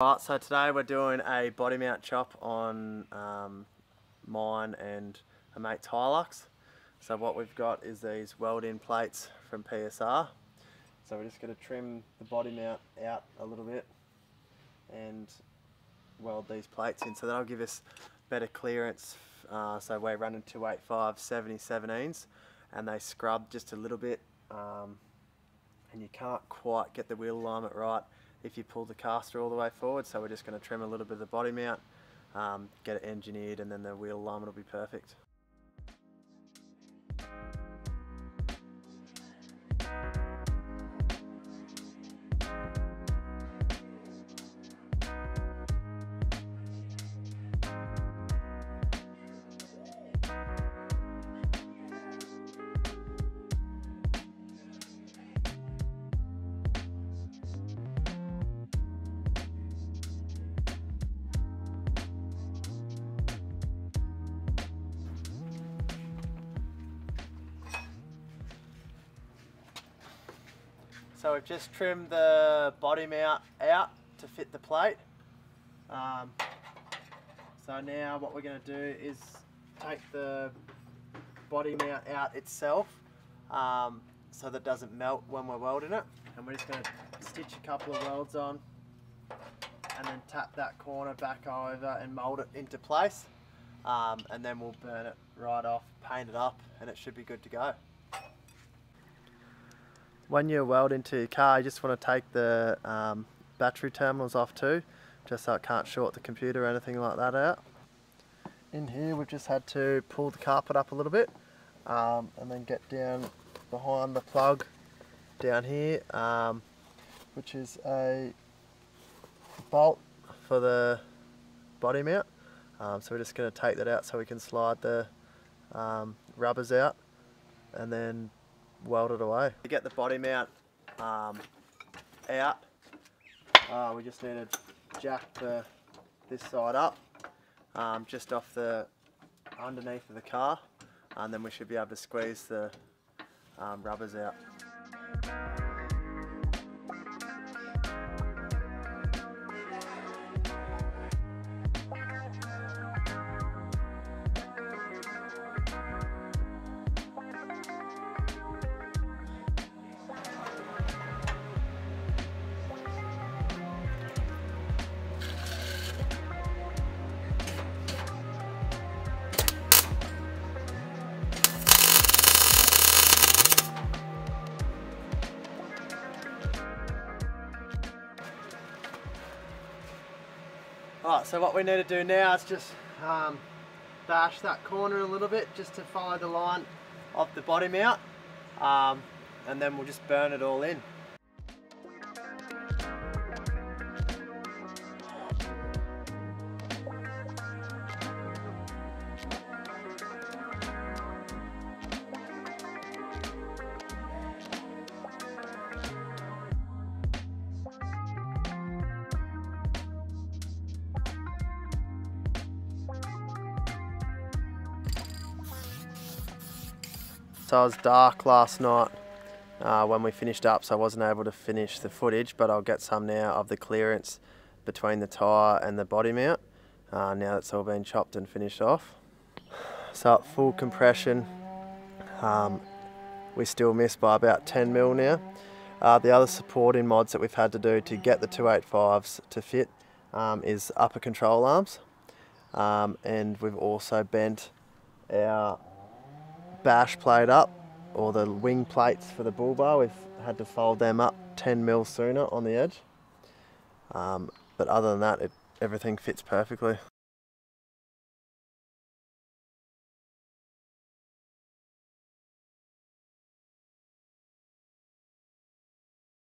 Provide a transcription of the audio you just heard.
Alright, so today we're doing a body mount chop on mine and a mate's Hilux. So what we've got is these weld-in plates from PSR. So we're just going to trim the body mount out a little bit and weld these plates in, so that'll give us better clearance. So we're running 285 70/17s and they scrub just a little bit, and you can't quite get the wheel alignment right if you pull the caster all the way forward. So we're just going to trim a little bit of the body mount, get it engineered, and then the wheel alignment will be perfect. So we've just trimmed the body mount out to fit the plate. So now what we're going to do is take the body mount out itself, so that it doesn't melt when we're welding it. And we're just going to stitch a couple of welds on and then tap that corner back over and mould it into place. And then we'll burn it right off, paint it up, and it should be good to go. When you weld into your car, you just want to take the battery terminals off too, just so it can't short the computer or anything like that out. In here we've just had to pull the carpet up a little bit, and then get down behind the plug down here, which is a bolt for the body mount. So we're just going to take that out so we can slide the rubbers out and then weld it away. To get the body mount out, we just need to jack this side up, just off the underneath of the car, and then we should be able to squeeze the rubbers out. Alright, so what we need to do now is just bash that corner a little bit just to follow the line of the body mount, and then we'll just burn it all in. So it was dark last night when we finished up, so I wasn't able to finish the footage, but I'll get some now of the clearance between the tyre and the body mount, now that it's all been chopped and finished off. So at full compression, we still miss by about 10 mil now. The other supporting mods that we've had to do to get the 285s to fit is upper control arms, and we've also bent our bash plate up, or the wing plates for the bull bar. We've had to fold them up 10 mil sooner on the edge, but other than that, everything fits perfectly.